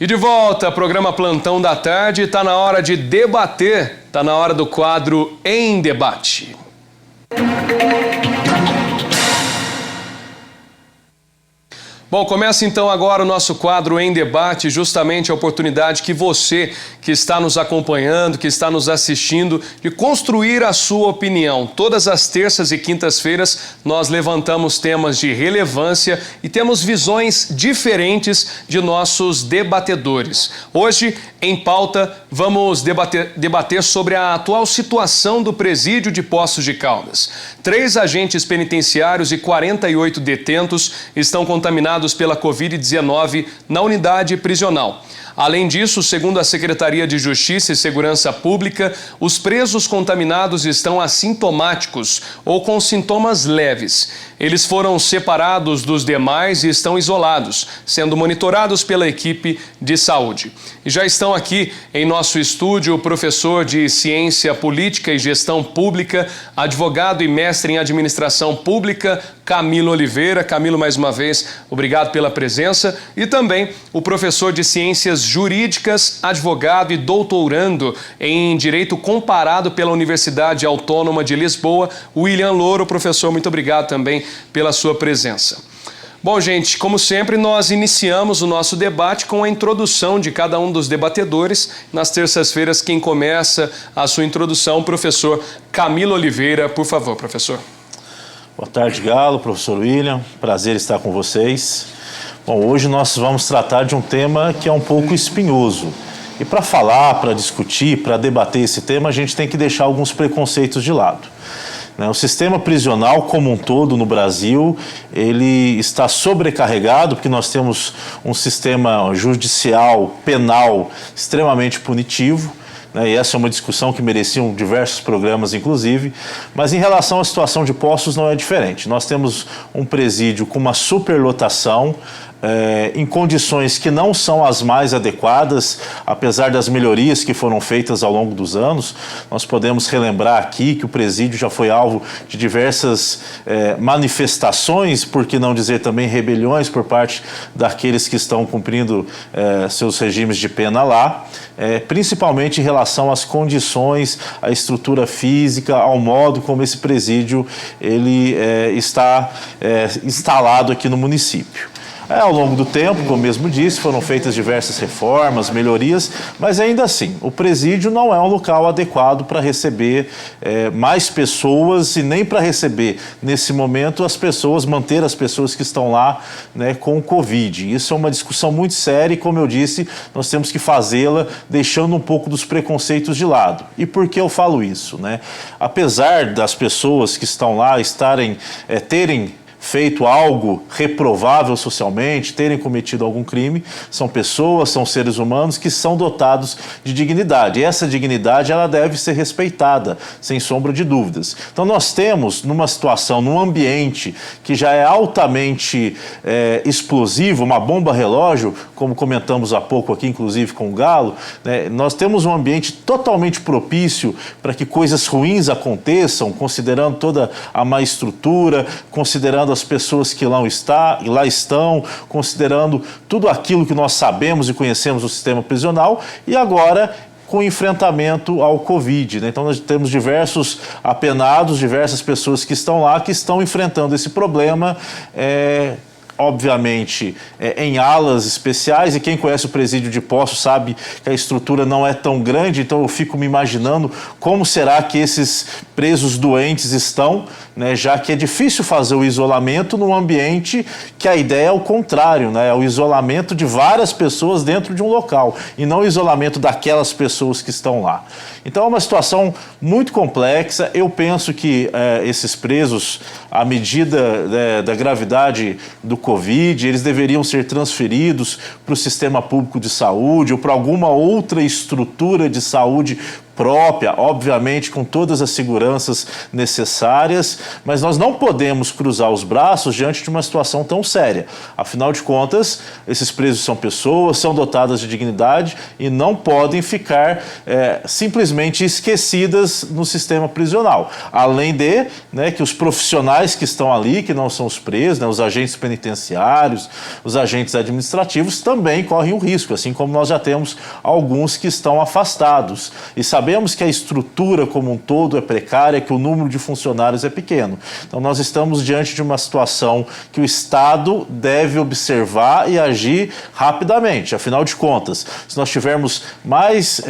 E de volta, programa Plantão da Tarde, está na hora de debater, está na hora do quadro Em Debate. Bom, começa então agora o nosso quadro Em Debate, justamente a oportunidade que você que está nos acompanhando, que está nos assistindo, de construir a sua opinião. Todas as terças e quintas-feiras nós levantamos temas de relevância e temos visões diferentes de nossos debatedores. Hoje, em pauta, vamos debater sobre a atual situação do presídio de Poços de Caldas. 3 agentes penitenciários e 48 detentos estão contaminados pela Covid-19 na unidade prisional. Além disso, segundo a Secretaria de Justiça e Segurança Pública, os presos contaminados estão assintomáticos ou com sintomas leves. Eles foram separados dos demais e estão isolados, sendo monitorados pela equipe de saúde. E já estão aqui em nosso estúdio o professor de Ciência Política e Gestão Pública, advogado e mestre em Administração Pública, Camilo Oliveira. Camilo, mais uma vez, obrigado pela presença. E também o professor de Ciências Jurídicas, advogado e doutorando em Direito Comparado pela Universidade Autônoma de Lisboa, William Louro. Professor, muito obrigado também pela sua presença. Bom, gente, como sempre, nós iniciamos o nosso debate com a introdução de cada um dos debatedores. Nas terças-feiras, quem começa a sua introdução, o professor Camilo Oliveira. Por favor, professor. Boa tarde, Galo, professor William. Prazer estar com vocês. Bom, hoje nós vamos tratar de um tema que é um pouco espinhoso. E para falar, para discutir, para debater esse tema, a gente tem que deixar alguns preconceitos de lado. O sistema prisional como um todo no Brasil, ele está sobrecarregado porque nós temos um sistema judicial, penal, extremamente punitivo. E essa é uma discussão que mereciam diversos programas, inclusive, mas em relação à situação de Poços não é diferente. Nós temos um presídio com uma superlotação, em condições que não são as mais adequadas, apesar das melhorias que foram feitas ao longo dos anos. Nós podemos relembrar aqui que o presídio já foi alvo de diversas manifestações, por que não dizer também rebeliões por parte daqueles que estão cumprindo seus regimes de pena lá, principalmente em relação às condições, à estrutura física, ao modo como esse presídio ele está instalado aqui no município. Ao longo do tempo, como mesmo disse, foram feitas diversas reformas, melhorias, mas ainda assim, o presídio não é um local adequado para receber mais pessoas e nem para receber, nesse momento, manter as pessoas que estão lá, com o Covid. Isso é uma discussão muito séria e, como eu disse, nós temos que fazê-la deixando um pouco dos preconceitos de lado. E por que eu falo isso? Apesar das pessoas que estão lá terem feito algo reprovável socialmente, terem cometido algum crime, são pessoas, são seres humanos que são dotados de dignidade. E essa dignidade ela deve ser respeitada, sem sombra de dúvidas. Então nós temos, numa situação, num ambiente que já é altamente explosivo, uma bomba relógio, como comentamos há pouco aqui, inclusive com o Galo, nós temos um ambiente totalmente propício para que coisas ruins aconteçam, considerando toda a má estrutura, considerando as pessoas que lá estão, considerando tudo aquilo que nós sabemos e conhecemos do sistema prisional, e agora com o enfrentamento ao Covid. Então nós temos diversos apenados, diversas pessoas que estão lá, que estão enfrentando esse problema, obviamente, em alas especiais, e quem conhece o presídio de Poços sabe que a estrutura não é tão grande, então eu fico me imaginando como será que esses presos doentes estão, já que é difícil fazer o isolamento num ambiente que a ideia é o contrário, é o isolamento de várias pessoas dentro de um local, e não o isolamento daquelas pessoas que estão lá. Então é uma situação muito complexa. Eu penso que esses presos, à medida da gravidade do Covid, eles deveriam ser transferidos para o sistema público de saúde ou para alguma outra estrutura de saúde própria, obviamente com todas as seguranças necessárias, mas nós não podemos cruzar os braços diante de uma situação tão séria. Afinal de contas, esses presos são pessoas, são dotadas de dignidade e não podem ficar simplesmente esquecidas no sistema prisional. Além de, né, que os profissionais que estão ali, que não são os presos, né, os agentes penitenciários, os agentes administrativos, também correm o risco, assim como nós já temos alguns que estão afastados. E sabemos que a estrutura como um todo é precária, que o número de funcionários é pequeno. Então nós estamos diante de uma situação que o Estado deve observar e agir rapidamente. Afinal de contas, se nós tivermos mais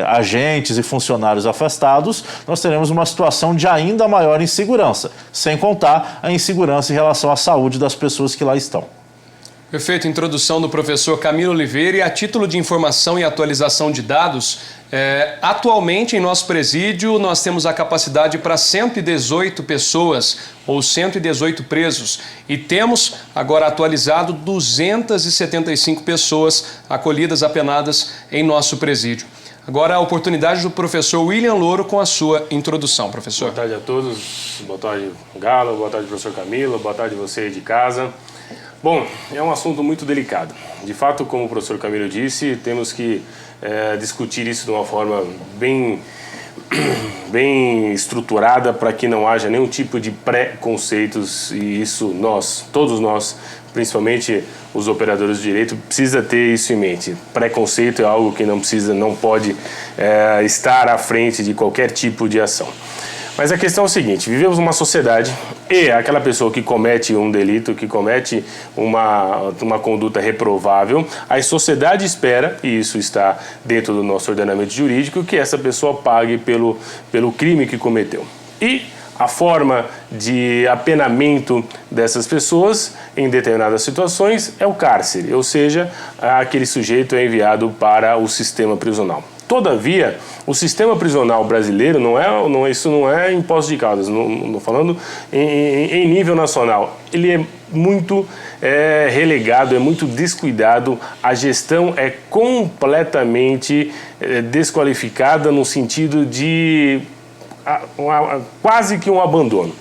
agentes e funcionários afastados, nós teremos uma situação de ainda maior insegurança, sem contar a insegurança em relação à saúde das pessoas que lá estão. Perfeito, introdução do professor Camilo Oliveira. E a título de informação e atualização de dados, atualmente em nosso presídio nós temos a capacidade para 118 pessoas ou 118 presos e temos agora atualizado 275 pessoas acolhidas, apenadas em nosso presídio. Agora a oportunidade do professor William Louro com a sua introdução, professor. Boa tarde a todos, boa tarde Galo, boa tarde professor Camilo, boa tarde você aí de casa. Bom, é um assunto muito delicado. De fato, como o professor Camilo disse, temos que discutir isso de uma forma bem estruturada para que não haja nenhum tipo de preconceitos, e isso todos nós, principalmente os operadores de direito, precisa ter isso em mente. Preconceito é algo que não pode estar à frente de qualquer tipo de ação. Mas a questão é o seguinte: vivemos uma sociedade e aquela pessoa que comete um delito, que comete uma conduta reprovável, a sociedade espera, e isso está dentro do nosso ordenamento jurídico, que essa pessoa pague pelo crime que cometeu. E a forma de apenamento dessas pessoas em determinadas situações é o cárcere, ou seja, aquele sujeito é enviado para o sistema prisional. Todavia, o sistema prisional brasileiro isso não é em Poços de Caldas, não falando em nível nacional. Ele é muito relegado, é muito descuidado, a gestão é completamente desqualificada no sentido de quase que um abandono.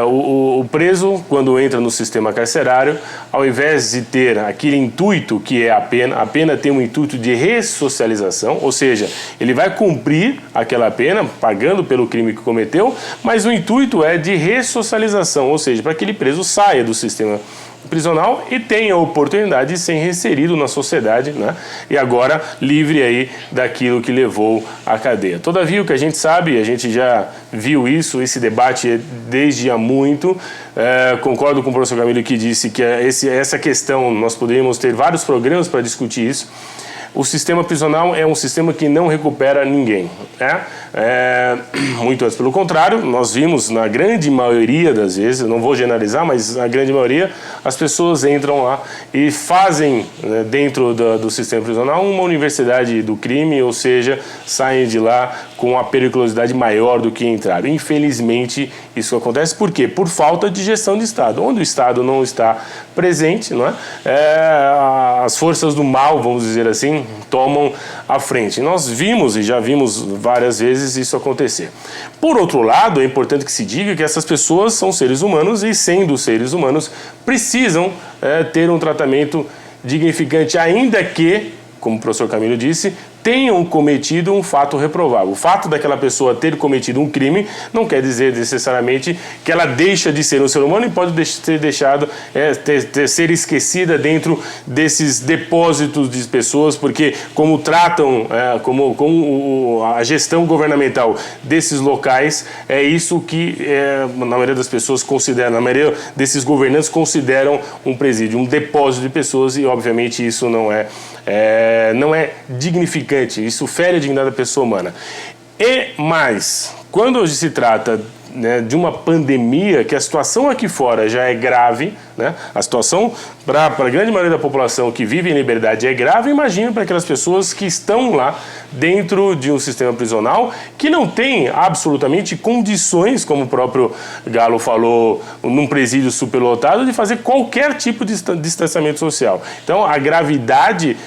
O preso, quando entra no sistema carcerário, ao invés de ter aquele intuito que é a pena tem um intuito de ressocialização, ou seja, ele vai cumprir aquela pena, pagando pelo crime que cometeu, mas o intuito é de ressocialização, ou seja, para que aquele preso saia do sistema prisional e tenha a oportunidade de ser reinserido na sociedade, né? E agora livre aí daquilo que levou à cadeia. Todavia, o que a gente sabe, a gente já viu esse debate desde há muito, concordo com o professor Camilo que disse que essa questão, nós poderíamos ter vários programas para discutir isso. O sistema prisional é um sistema que não recupera ninguém. Muito antes, pelo contrário, nós vimos na grande maioria das vezes, eu não vou generalizar, mas na grande maioria, as pessoas entram lá e fazem, dentro do sistema prisional, uma universidade do crime, ou seja, saem de lá com a periculosidade maior do que entraram. Infelizmente, isso acontece por quê? Por falta de gestão de Estado. Onde o Estado não está presente, não é? As forças do mal, vamos dizer assim, tomam a frente. Nós vimos e já vimos várias vezes isso acontecer. Por outro lado, é importante que se diga que essas pessoas são seres humanos e, sendo seres humanos, precisam ter um tratamento dignificante, ainda que, como o professor Camilo disse, tenham cometido um fato reprovável. O fato daquela pessoa ter cometido um crime não quer dizer necessariamente que ela deixa de ser um ser humano e pode ser deixado, ser esquecida dentro desses depósitos de pessoas, porque como tratam, como a gestão governamental desses locais, é isso que na maioria das pessoas consideram, na maioria desses governantes consideram um presídio, um depósito de pessoas, e obviamente isso não é dignificante, isso fere a dignidade da pessoa humana. E mais, quando se trata né, de uma pandemia, que a situação aqui fora já é grave, né? A situação para a grande maioria da população que vive em liberdade é grave, imagina para aquelas pessoas que estão lá dentro de um sistema prisional que não tem absolutamente condições, como o próprio Galo falou, num presídio superlotado, de fazer qualquer tipo de distanciamento social. Então, a gravidade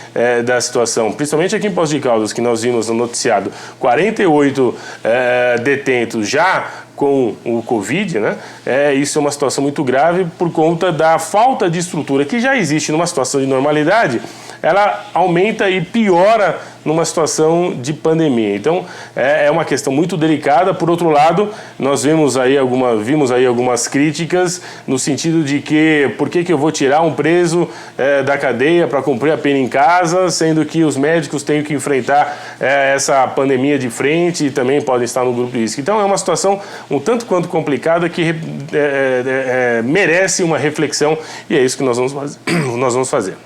da situação, principalmente aqui em Poços de Caldas, que nós vimos no noticiado, 48 detentos já com o Covid, né? Isso é uma situação muito grave por conta da falta de estrutura que já existe numa situação de normalidade, ela aumenta e piora numa situação de pandemia. Então, é uma questão muito delicada. Por outro lado, nós vimos aí algumas críticas no sentido de que por que eu vou tirar um preso da cadeia para cumprir a pena em casa, sendo que os médicos têm que enfrentar essa pandemia de frente e também podem estar no grupo de risco. Então, é uma situação um tanto quanto complicada que merece uma reflexão e é isso que nós vamos fazer.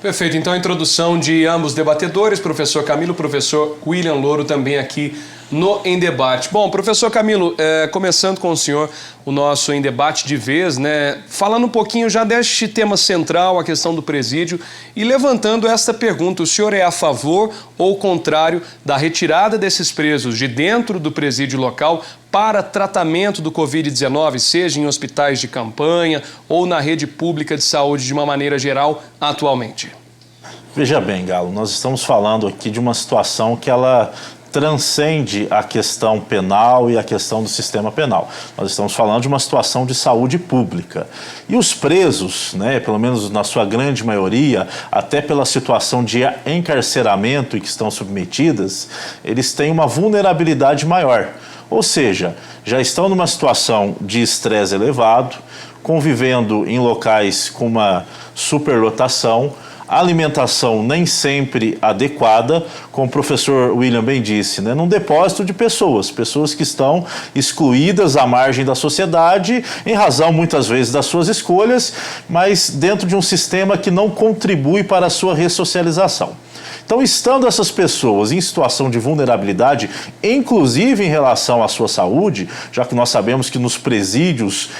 Perfeito, então a introdução de ambos debatedores, professor Camilo, professor William Louro, também aqui no Em Debate. Bom, professor Camilo, começando com o senhor, o nosso Em Debate de vez, né? Falando um pouquinho já deste tema central, a questão do presídio, e levantando esta pergunta, o senhor é a favor ou contrário da retirada desses presos de dentro do presídio local para tratamento do Covid-19, seja em hospitais de campanha ou na rede pública de saúde de uma maneira geral atualmente? Veja bem, Galo, nós estamos falando aqui de uma situação que ela transcende a questão penal e a questão do sistema penal. Nós estamos falando de uma situação de saúde pública. E os presos, né, pelo menos na sua grande maioria, até pela situação de encarceramento em que estão submetidas, eles têm uma vulnerabilidade maior. Ou seja, já estão numa situação de estresse elevado, convivendo em locais com uma superlotação, alimentação nem sempre adequada, como o professor William bem disse, né? Num depósito de pessoas que estão excluídas à margem da sociedade, em razão muitas vezes das suas escolhas, mas dentro de um sistema que não contribui para a sua ressocialização. Então, estando essas pessoas em situação de vulnerabilidade, inclusive em relação à sua saúde, já que nós sabemos que nos presídios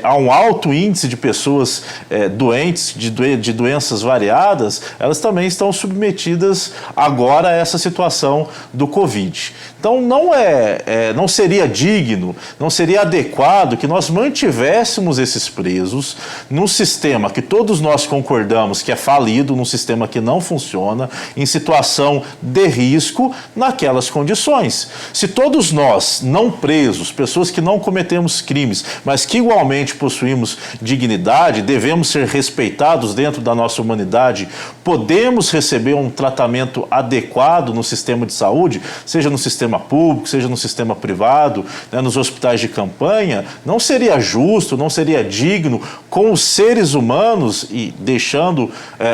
há um alto índice de pessoas doentes, de doenças variadas, elas também estão submetidas agora a essa situação do Covid. Então, não seria digno, não seria adequado que nós mantivéssemos esses presos num sistema que todos nós concordamos que é falido, num sistema que não funciona, em situação de risco, naquelas condições. Se todos nós, não presos, pessoas que não cometemos crimes, mas que igualmente possuímos dignidade, devemos ser respeitados dentro da nossa humanidade, podemos receber um tratamento adequado no sistema de saúde, seja no sistema público, seja no sistema privado, né, nos hospitais de campanha, não seria justo, não seria digno com os seres humanos, e deixando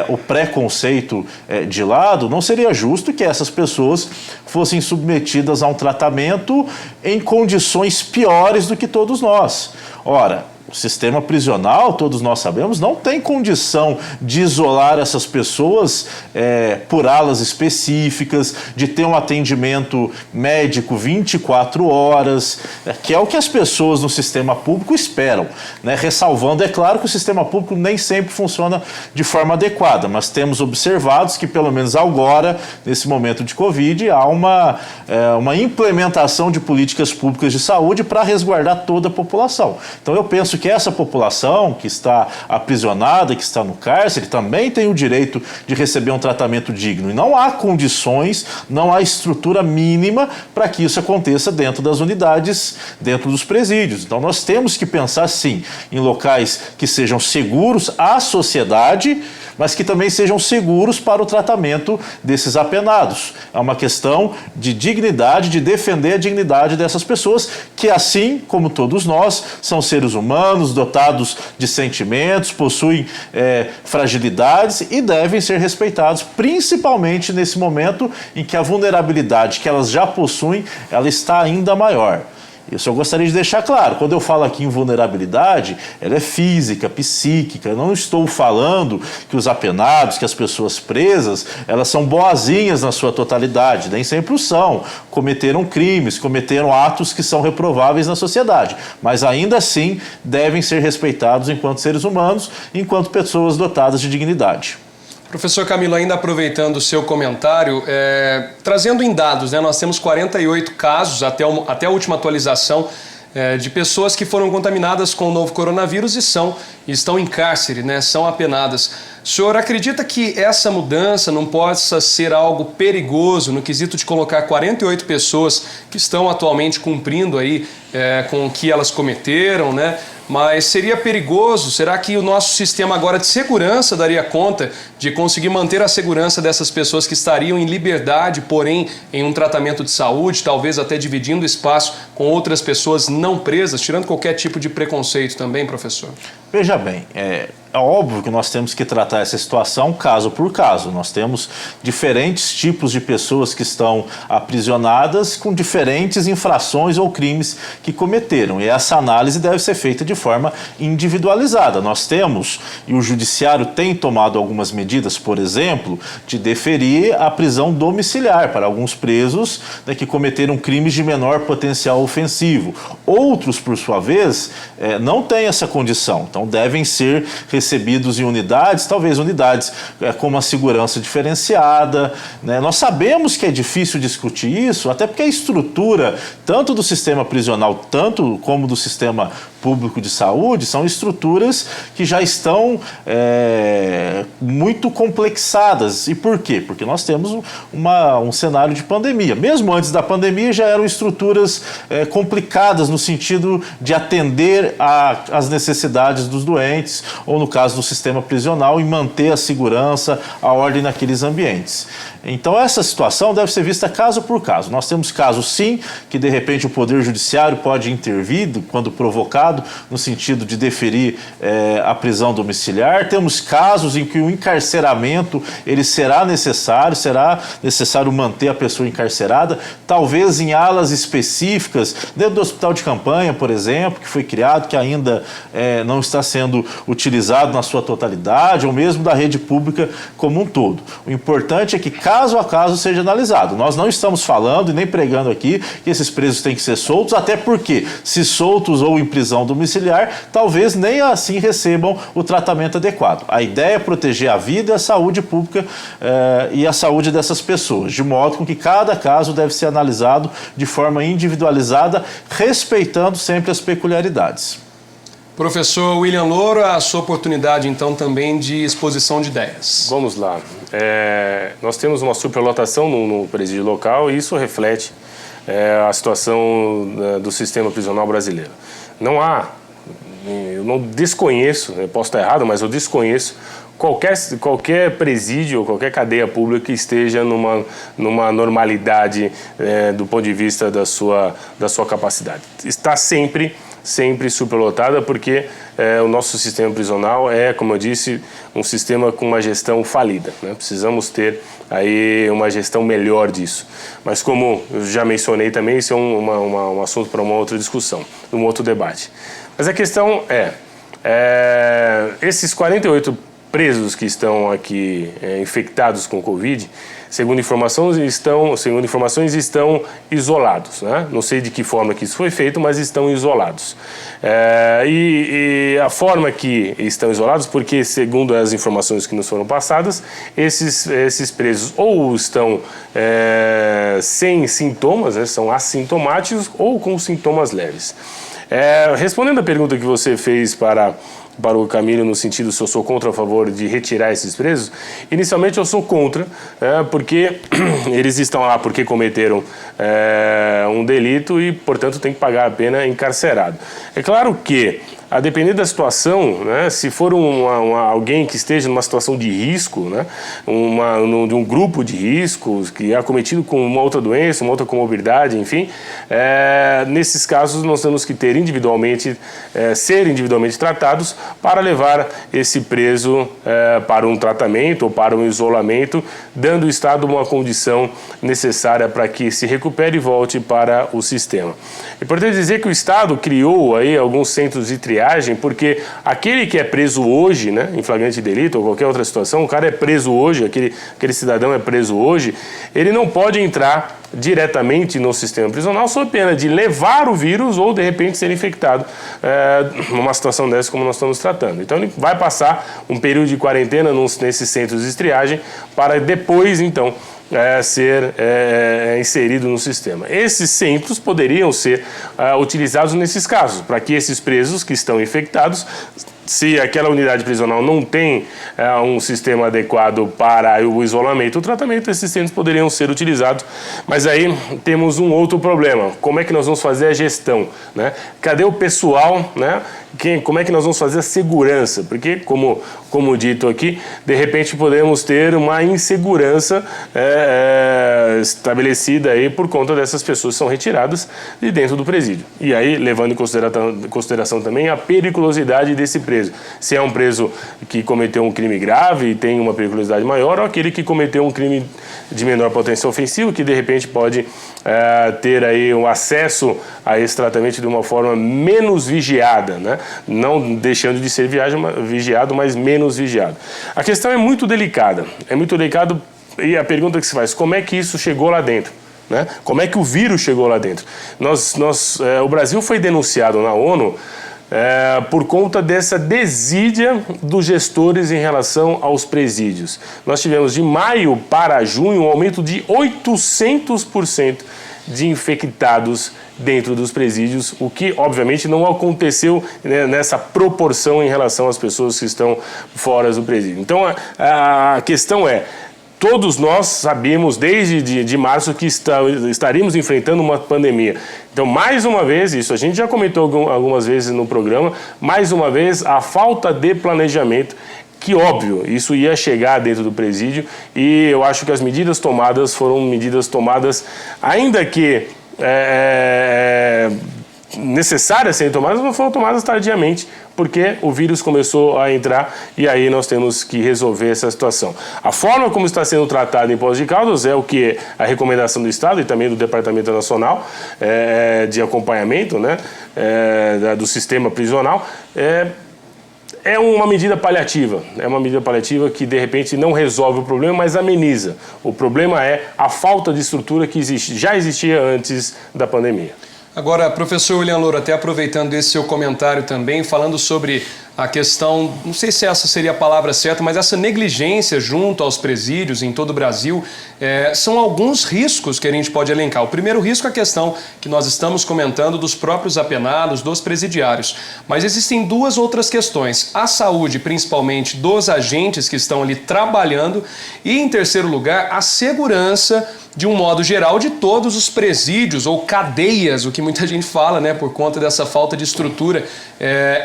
o preconceito de lado, não seria justo que essas pessoas fossem submetidas a um tratamento em condições piores do que todos nós. Ora, o sistema prisional, todos nós sabemos, não tem condição de isolar essas pessoas por alas específicas, de ter um atendimento médico 24 horas, que é o que as pessoas no sistema público esperam, né? Ressalvando, é claro, que o sistema público nem sempre funciona de forma adequada, mas temos observado que, pelo menos agora, nesse momento de Covid, há uma implementação de políticas públicas de saúde para resguardar toda a população. Então, eu penso que essa população que está aprisionada, que está no cárcere, também tem o direito de receber um tratamento digno. E não há condições, não há estrutura mínima para que isso aconteça dentro das unidades, dentro dos presídios. Então nós temos que pensar, sim, em locais que sejam seguros à sociedade, mas que também sejam seguros para o tratamento desses apenados. É uma questão de dignidade, de defender a dignidade dessas pessoas, que, assim como todos nós, são seres humanos, dotados de sentimentos, possuem fragilidades e devem ser respeitados, principalmente nesse momento em que a vulnerabilidade que elas já possuem, ela está ainda maior. Isso eu gostaria de deixar claro. Quando eu falo aqui em vulnerabilidade, ela é física, psíquica. Eu não estou falando que os apenados, que as pessoas presas, elas são boazinhas na sua totalidade. Nem sempre o são. Cometeram crimes, cometeram atos que são reprováveis na sociedade. Mas ainda assim devem ser respeitados enquanto seres humanos, enquanto pessoas dotadas de dignidade. Professor Camilo, ainda aproveitando o seu comentário, trazendo em dados, né, nós temos 48 casos até a última atualização de pessoas que foram contaminadas com o novo coronavírus e estão em cárcere, né, são apenadas. O senhor acredita que essa mudança não possa ser algo perigoso no quesito de colocar 48 pessoas que estão atualmente cumprindo aí com o que elas cometeram, né? Mas seria perigoso? Será que o nosso sistema agora de segurança daria conta de conseguir manter a segurança dessas pessoas que estariam em liberdade, porém em um tratamento de saúde, talvez até dividindo espaço com outras pessoas não presas, tirando qualquer tipo de preconceito também, professor? Veja bem, é óbvio que nós temos que tratar essa situação caso por caso. Nós temos diferentes tipos de pessoas que estão aprisionadas com diferentes infrações ou crimes que cometeram. E essa análise deve ser feita de forma individualizada. Nós temos, e o Judiciário tem tomado algumas medidas, por exemplo, de deferir a prisão domiciliar para alguns presos, né, que cometeram crimes de menor potencial ofensivo. Outros, por sua vez, não têm essa condição. Então, devem ser recebidos em unidades, talvez unidades com uma segurança diferenciada, né? Nós sabemos que é difícil discutir isso, até porque a estrutura, tanto do sistema prisional, tanto como do sistema público de saúde, são estruturas que já estão muito complexadas. E por quê? Porque nós temos um cenário de pandemia. Mesmo antes da pandemia já eram estruturas complicadas no sentido de atender às necessidades dos doentes, ou no caso do sistema prisional, e manter a segurança, a ordem naqueles ambientes. Então essa situação deve ser vista caso por caso. Nós temos casos sim, que de repente o Poder Judiciário pode intervir quando provocado, no sentido de deferir a prisão domiciliar. Temos casos em que o encarceramento ele será necessário manter a pessoa encarcerada, talvez em alas específicas, dentro do hospital de campanha, por exemplo, que foi criado, que ainda não está sendo utilizado na sua totalidade, ou mesmo da rede pública como um todo. O importante é que caso a caso seja analisado. Nós não estamos falando e nem pregando aqui que esses presos têm que ser soltos, até porque, se soltos ou em prisão domiciliar, talvez nem assim recebam o tratamento adequado. A ideia é proteger a vida e a saúde pública e a saúde dessas pessoas, de modo com que cada caso deve ser analisado de forma individualizada, respeitando sempre as peculiaridades. Professor William Louro, a sua oportunidade então também de exposição de ideias. Vamos lá. Nós temos uma superlotação no presídio local e isso reflete a situação do sistema prisional brasileiro. Eu não desconheço, eu posso estar errado, mas eu desconheço qualquer presídio ou qualquer cadeia pública que esteja numa normalidade do ponto de vista da sua capacidade. Está sempre superlotada porque o nosso sistema prisional como eu disse, um sistema com uma gestão falida, né? Precisamos ter aí uma gestão melhor disso. Mas como eu já mencionei também, isso é um assunto para uma outra discussão, um outro debate. Mas a questão esses 48 presos que estão aqui infectados com Covid, segundo informações, estão isolados, né? Não sei de que forma que isso foi feito, mas estão isolados. E a forma que estão isolados, porque segundo as informações que nos foram passadas, esses presos ou estão sem sintomas, né? São assintomáticos ou com sintomas leves. Respondendo a pergunta que você fez para o Camilo, no sentido se eu sou contra ou a favor de retirar esses presos, inicialmente eu sou contra, porque eles estão lá porque cometeram um delito e, portanto, tem que pagar a pena encarcerado. É claro que a depender da situação, né, se for alguém que esteja numa situação de risco, né, de um grupo de riscos, que é acometido com uma outra doença, uma outra comorbidade, enfim, nesses casos nós temos que ter ser individualmente tratados para levar esse preso para um tratamento ou para um isolamento, dando ao Estado uma condição necessária para que se recupere e volte para o sistema. É importante dizer que o Estado criou aí alguns centros de triagem, porque aquele que é preso hoje, né, em flagrante delito ou qualquer outra situação, o cara é preso hoje, aquele cidadão é preso hoje, ele não pode entrar diretamente no sistema prisional sob pena de levar o vírus ou de repente ser infectado numa situação dessa como nós estamos tratando. Então ele vai passar um período de quarentena nesses centros de triagem para depois então ser inserido no sistema. Esses centros poderiam ser utilizados nesses casos, para que esses presos que estão infectados, se aquela unidade prisional não tem um sistema adequado para o isolamento, o tratamento, esses centros poderiam ser utilizados. Mas aí temos um outro problema. Como é que nós vamos fazer a gestão, né? Cadê o pessoal, né? Como é que nós vamos fazer a segurança? Porque, como dito aqui, de repente podemos ter uma insegurança estabelecida aí por conta dessas pessoas que são retiradas de dentro do presídio. E aí, levando em consideração também a periculosidade desse preso. Se é um preso que cometeu um crime grave e tem uma periculosidade maior, ou aquele que cometeu um crime de menor potência ofensiva, que de repente pode ter aí um acesso a esse tratamento de uma forma menos vigiada, né? Não deixando de ser vigiado, mas menos vigiado. A questão é muito delicada, e a pergunta que se faz, como é que isso chegou lá dentro? Né? Como é que o vírus chegou lá dentro? O Brasil foi denunciado na ONU por conta dessa desídia dos gestores em relação aos presídios. Nós tivemos de maio para junho um aumento de 800% de infectados dentro dos presídios, o que obviamente não aconteceu, né, nessa proporção em relação às pessoas que estão fora do presídio. Então a questão é, todos nós sabemos desde de março que estaríamos enfrentando uma pandemia. Então, mais uma vez, isso a gente já comentou algumas vezes no programa, mais uma vez a falta de planejamento, que óbvio, isso ia chegar dentro do presídio, e eu acho que as medidas tomadas foram medidas tomadas, ainda que necessárias serem tomadas, mas foram tomadas tardiamente, porque o vírus começou a entrar e aí nós temos que resolver essa situação. A forma como está sendo tratado em Poços de Caldas é o que a recomendação do Estado e também do Departamento Nacional de Acompanhamento, né, do sistema prisional, é uma medida paliativa. É uma medida paliativa que, de repente, não resolve o problema, mas ameniza. O problema é a falta de estrutura que já existia antes da pandemia. Agora, professor William Louro, até aproveitando esse seu comentário também, falando sobre a questão, não sei se essa seria a palavra certa, mas essa negligência junto aos presídios em todo o Brasil, são alguns riscos que a gente pode elencar. O primeiro risco é a questão que nós estamos comentando dos próprios apenados, dos presidiários. Mas existem duas outras questões. A saúde, principalmente, dos agentes que estão ali trabalhando e, em terceiro lugar, a segurança de um modo geral, de todos os presídios ou cadeias, o que muita gente fala, né, por conta dessa falta de estrutura.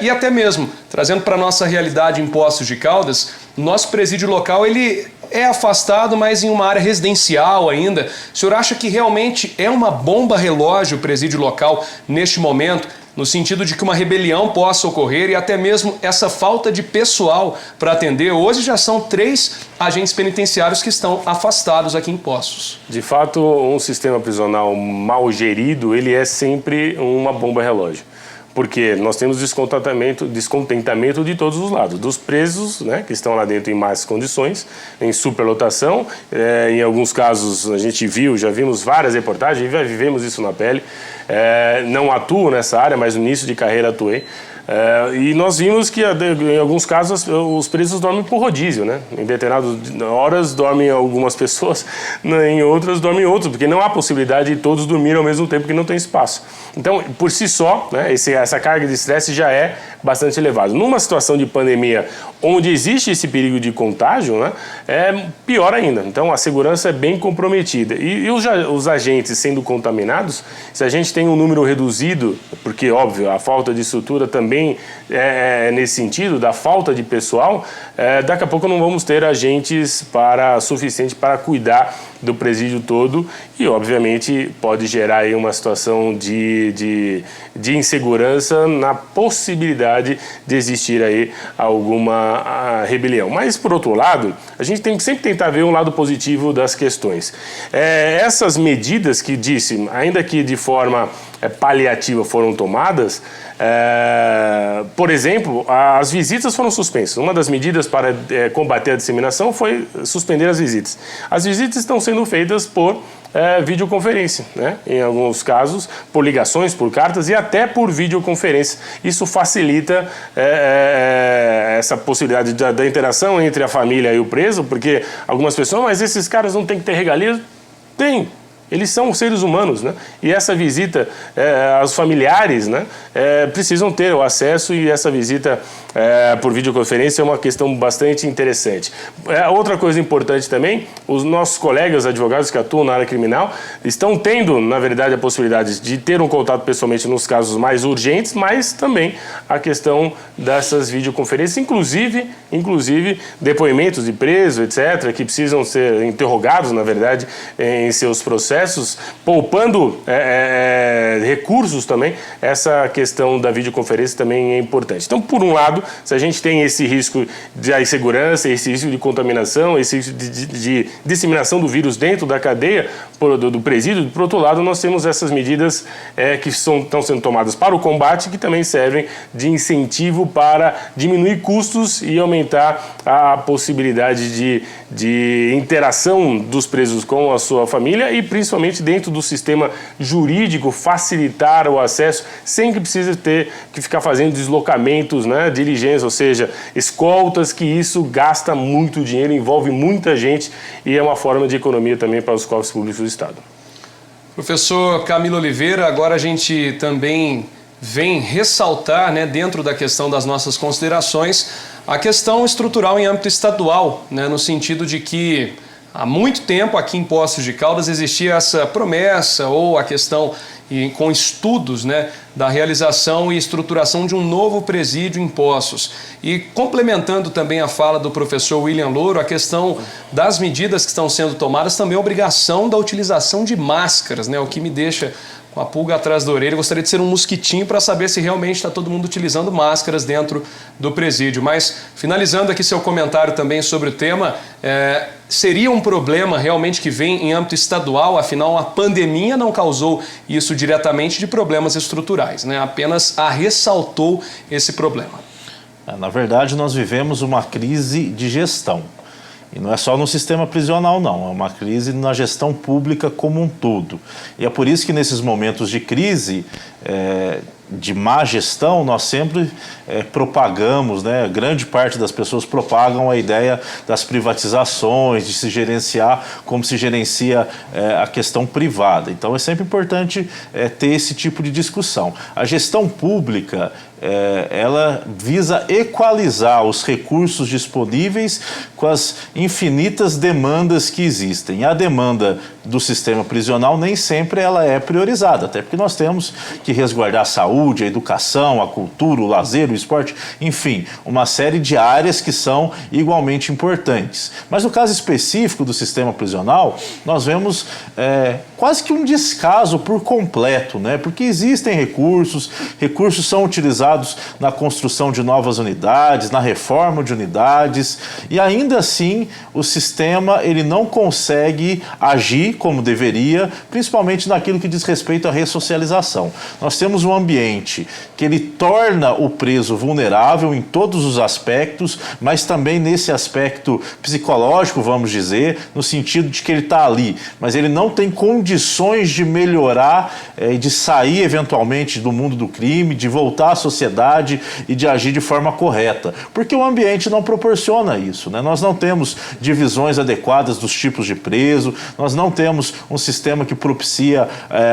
E até mesmo, trazendo para a nossa realidade em Poços de Caldas, nosso presídio local, ele é afastado, mas em uma área residencial ainda. O senhor acha que realmente é uma bomba relógio o presídio local neste momento, no sentido de que uma rebelião possa ocorrer e até mesmo essa falta de pessoal para atender? Hoje já são 3 agentes penitenciários que estão afastados aqui em Poços. De fato, um sistema prisional mal gerido, ele é sempre uma bomba relógio. Porque nós temos descontentamento de todos os lados. Dos presos, né, que estão lá dentro em más condições, em superlotação. Em alguns casos a gente já vimos várias reportagens, já vivemos isso na pele. Não atuo nessa área, mas no início de carreira atuei. E nós vimos que em alguns casos os presos dormem por rodízio, né? Em determinadas horas dormem algumas pessoas, em outras dormem outros, porque não há possibilidade de todos dormirem ao mesmo tempo, que não tem espaço. Então, por si só, né, essa carga de estresse já é bastante elevada. Numa situação de pandemia onde existe esse perigo de contágio, né, é pior ainda. Então, a segurança é bem comprometida. E os agentes sendo contaminados, se a gente tem um número reduzido, porque, óbvio, a falta de estrutura também também nesse sentido, da falta de pessoal, daqui a pouco não vamos ter agentes suficiente para cuidar do presídio todo e, obviamente, pode gerar aí uma situação de insegurança na possibilidade de existir aí alguma rebelião. Mas, por outro lado, a gente tem que sempre tentar ver um lado positivo das questões. Essas medidas que disse, ainda que de forma paliativa foram tomadas, por exemplo, as visitas foram suspensas. Uma das medidas para combater a disseminação foi suspender as visitas. As visitas estão sendo feitas por videoconferência, né? Em alguns casos, por ligações, por cartas e até por videoconferência. Isso facilita essa possibilidade da interação entre a família e o preso, porque algumas pessoas, mas esses caras não têm que ter regalias? Tem. Eles são seres humanos, né? E essa visita aos familiares, né, precisam ter o acesso, e essa visita por videoconferência é uma questão bastante interessante. Outra coisa importante também, os nossos colegas advogados que atuam na área criminal estão tendo, na verdade, a possibilidade de ter um contato pessoalmente nos casos mais urgentes, mas também a questão dessas videoconferências, inclusive depoimentos de preso, etc., que precisam ser interrogados, na verdade, em seus processos, poupando recursos também. Essa questão da videoconferência também é importante. Então, por um lado, se a gente tem esse risco de insegurança, esse risco de contaminação, esse risco de disseminação do vírus dentro da cadeia do presídio, por outro lado, nós temos essas medidas que estão sendo tomadas para o combate, que também servem de incentivo para diminuir custos e aumentar a possibilidade de interação dos presos com a sua família e, principalmente, dentro do sistema jurídico, facilitar o acesso sem que precise ter que ficar fazendo deslocamentos, né, diligências, ou seja, escoltas, que isso gasta muito dinheiro, envolve muita gente e é uma forma de economia também para os cofres públicos do Estado. Professor Camilo Oliveira, agora a gente também vem ressaltar, né, dentro da questão das nossas considerações, a questão estrutural em âmbito estadual, né, no sentido de que há muito tempo aqui em Poços de Caldas existia essa promessa ou a questão com estudos, né, da realização e estruturação de um novo presídio em Poços. E complementando também a fala do professor William Louro, a questão das medidas que estão sendo tomadas, também a obrigação da utilização de máscaras, né, o que me deixa com a pulga atrás da orelha. Eu gostaria de ser um mosquitinho para saber se realmente está todo mundo utilizando máscaras dentro do presídio. Mas, finalizando aqui seu comentário também sobre o tema, seria um problema realmente que vem em âmbito estadual, afinal a pandemia não causou isso diretamente de problemas estruturais, né? Apenas ressaltou esse problema. Na verdade, nós vivemos uma crise de gestão. E não é só no sistema prisional, não. É uma crise na gestão pública como um todo. E é por isso que nesses momentos de crise, de má gestão, nós sempre propagamos, né? Grande parte das pessoas propagam a ideia das privatizações, de se gerenciar como se gerencia a questão privada. Então é sempre importante ter esse tipo de discussão. A gestão pública, ela visa equalizar os recursos disponíveis com as infinitas demandas que existem. A demanda do sistema prisional nem sempre ela é priorizada, até porque nós temos que resguardar a saúde, a educação, a cultura, o lazer, o esporte, enfim, uma série de áreas que são igualmente importantes. Mas no caso específico do sistema prisional, nós vemos quase que um descaso por completo, né? Porque existem recursos são utilizados na construção de novas unidades, na reforma de unidades, e ainda assim o sistema ele não consegue agir como deveria, principalmente naquilo que diz respeito à ressocialização. Nós temos um ambiente que ele torna o preso vulnerável em todos os aspectos, mas também nesse aspecto psicológico, vamos dizer, no sentido de que ele está ali, mas ele não tem condições de melhorar e de sair eventualmente do mundo do crime, de voltar à sociedade e de agir de forma correta, porque o ambiente não proporciona isso, né? Nós não temos divisões adequadas dos tipos de preso, nós não temos um sistema que propicia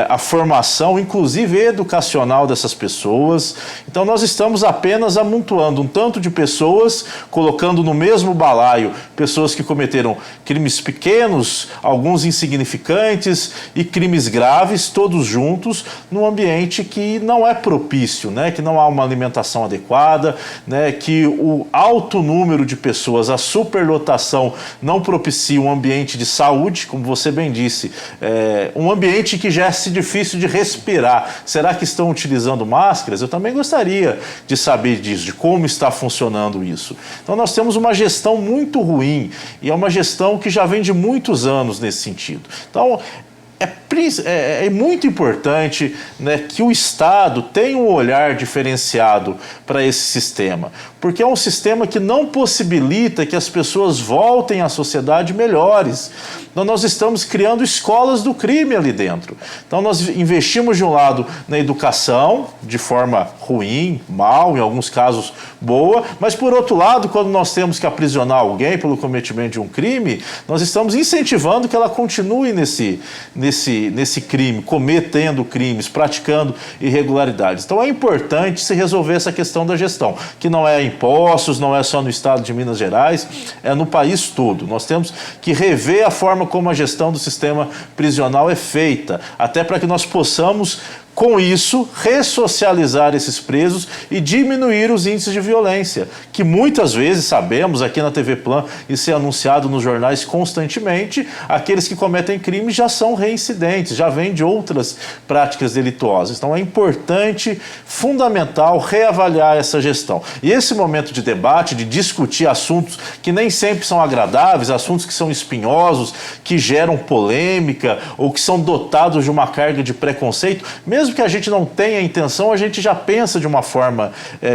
a formação, inclusive educacional dessas pessoas. Então nós estamos apenas amontoando um tanto de pessoas, colocando no mesmo balaio pessoas que cometeram crimes pequenos, alguns insignificantes e crimes graves, todos juntos, num ambiente que não é propício, né? Que não há uma alimentação adequada, né, que o alto número de pessoas, a superlotação não propicia um ambiente de saúde, como você bem disse, um ambiente que já é difícil de respirar. Será que estão utilizando máscaras? Eu também gostaria de saber disso, de como está funcionando isso. Então nós temos uma gestão muito ruim e é uma gestão que já vem de muitos anos nesse sentido. Então, é muito importante, né, que o Estado tenha um olhar diferenciado para esse sistema, porque é um sistema que não possibilita que as pessoas voltem à sociedade melhores. Então nós estamos criando escolas do crime ali dentro. Então nós investimos de um lado na educação, de forma ruim, mal, em alguns casos boa, mas por outro lado, quando nós temos que aprisionar alguém pelo cometimento de um crime, nós estamos incentivando que ela continue nesse crime, cometendo crimes, praticando irregularidades. Então é importante se resolver essa questão da gestão, que não é impostos, não é só no estado de Minas Gerais, é no país todo. Nós temos que rever a forma como a gestão do sistema prisional é feita, até para que nós possamos, com isso, ressocializar esses presos e diminuir os índices de violência, que muitas vezes, sabemos, aqui na TV Plan, isso é anunciado nos jornais constantemente, aqueles que cometem crimes já são reincidentes, já vêm de outras práticas delituosas. Então é importante, fundamental, reavaliar essa gestão. E esse momento de debate, de discutir assuntos que nem sempre são agradáveis, assuntos que são espinhosos, que geram polêmica ou que são dotados de uma carga de preconceito, mesmo que a gente não tenha intenção, a gente já pensa de uma forma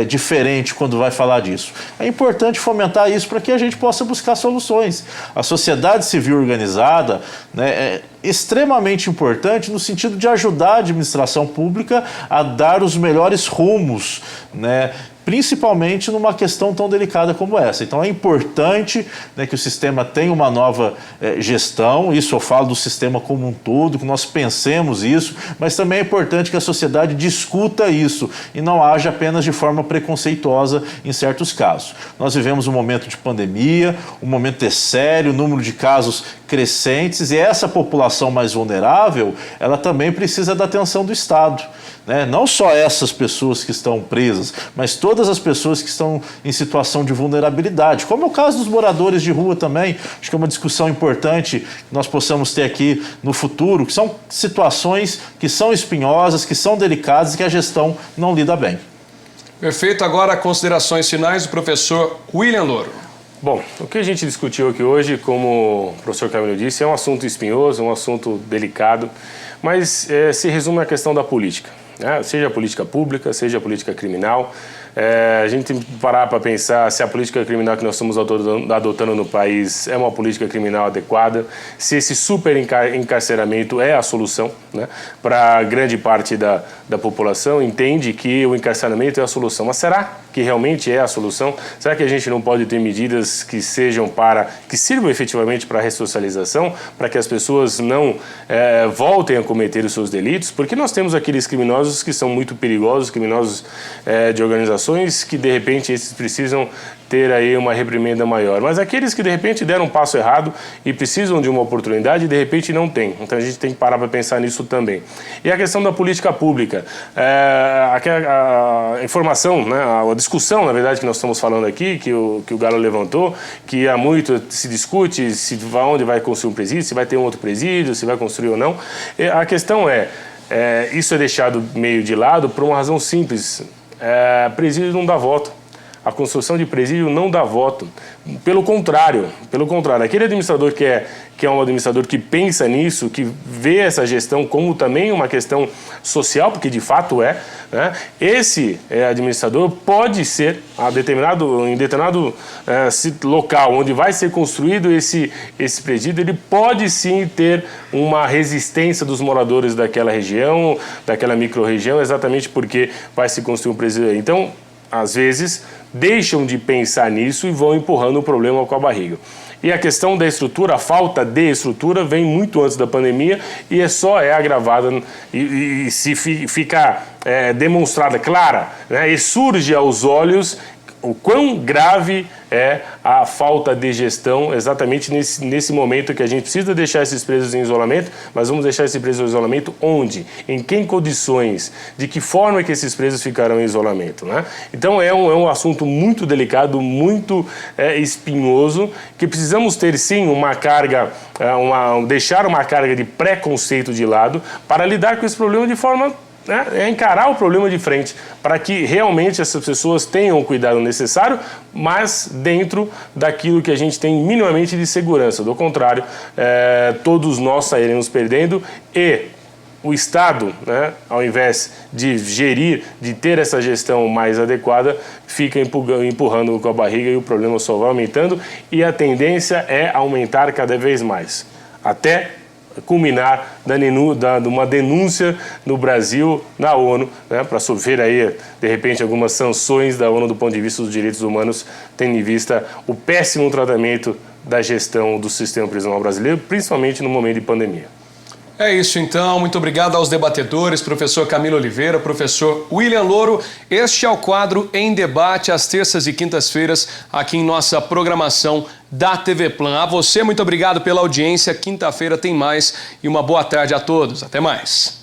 diferente quando vai falar disso. É importante fomentar isso para que a gente possa buscar soluções. A sociedade civil organizada, né, é extremamente importante no sentido de ajudar a administração pública a dar os melhores rumos, né, principalmente numa questão tão delicada como essa. Então é importante, né, que o sistema tenha uma nova gestão, isso eu falo do sistema como um todo, que nós pensemos isso, mas também é importante que a sociedade discuta isso e não haja apenas de forma preconceituosa em certos casos. Nós vivemos um momento de pandemia, um momento sério, número de casos crescentes, e essa população mais vulnerável, ela também precisa da atenção do Estado. Né? Não só essas pessoas que estão presas, mas todas as pessoas que estão em situação de vulnerabilidade, como é o caso dos moradores de rua também. Acho que é uma discussão importante que nós possamos ter aqui no futuro, que são situações que são espinhosas, que são delicadas e que a gestão não lida bem. Perfeito. Agora, considerações finais do professor William Louro. Bom, o que a gente discutiu aqui hoje, como o professor Camilo disse, é um assunto espinhoso, um assunto delicado, mas se resume à questão da política, né? Seja a política pública, seja a política criminal. A gente tem que parar para pensar se a política criminal que nós estamos adotando no país é uma política criminal adequada, se esse super encarceramento é a solução, né? Para grande parte da população entende que o encarceramento é a solução, mas será que realmente é a solução? Será que a gente não pode ter medidas que sirvam efetivamente para a ressocialização, para que as pessoas não voltem a cometer os seus delitos? Porque nós temos aqueles criminosos que são muito perigosos, criminosos de organizações, que de repente esses precisam ter aí uma reprimenda maior, mas aqueles que de repente deram um passo errado e precisam de uma oportunidade, de repente não tem. Então a gente tem que parar para pensar nisso também. E a questão da política pública, a informação, né, a discussão, na verdade, que nós estamos falando aqui, que o Galo levantou, que há muito se discute onde vai construir um presídio, se vai ter um outro presídio, se vai construir ou não. A questão isso é deixado meio de lado por uma razão simples. Presídio não dá voto. A construção de presídio não dá voto. Pelo contrário, aquele administrador que é um administrador que pensa nisso, que vê essa gestão como também uma questão social, porque de fato né? Esse administrador pode ser, em determinado local onde vai ser construído esse presídio, ele pode sim ter uma resistência dos moradores daquela região, daquela micro-região, exatamente porque vai se construir um presídio. Então, às vezes, deixam de pensar nisso e vão empurrando o problema com a barriga. E a questão da estrutura, a falta de estrutura, vem muito antes da pandemia e é agravada e se fica demonstrada, clara, né, e surge aos olhos o quão grave é a falta de gestão exatamente nesse momento que a gente precisa deixar esses presos em isolamento, mas vamos deixar esses presos em isolamento onde? Em que condições? De que forma que esses presos ficarão em isolamento, né? Então é um assunto muito delicado, muito espinhoso, que precisamos ter sim uma carga, deixar uma carga de preconceito de lado para lidar com esse problema de forma encarar o problema de frente, para que realmente essas pessoas tenham o cuidado necessário, mas dentro daquilo que a gente tem minimamente de segurança. Do contrário, todos nós sairemos perdendo e o Estado, ao invés de gerir, de ter essa gestão mais adequada, fica empurrando com a barriga e o problema só vai aumentando e a tendência é aumentar cada vez mais, até culminar de uma denúncia no Brasil, na ONU, para sofrer aí, de repente, algumas sanções da ONU do ponto de vista dos direitos humanos, tendo em vista o péssimo tratamento da gestão do sistema prisional brasileiro, principalmente no momento de pandemia. É isso então, muito obrigado aos debatedores, professor Camilo Oliveira, professor William Louro. Este é o quadro Em Debate, às terças e quintas-feiras, aqui em nossa programação da TV Plan. A você, muito obrigado pela audiência. Quinta-feira tem mais e uma boa tarde a todos. Até mais.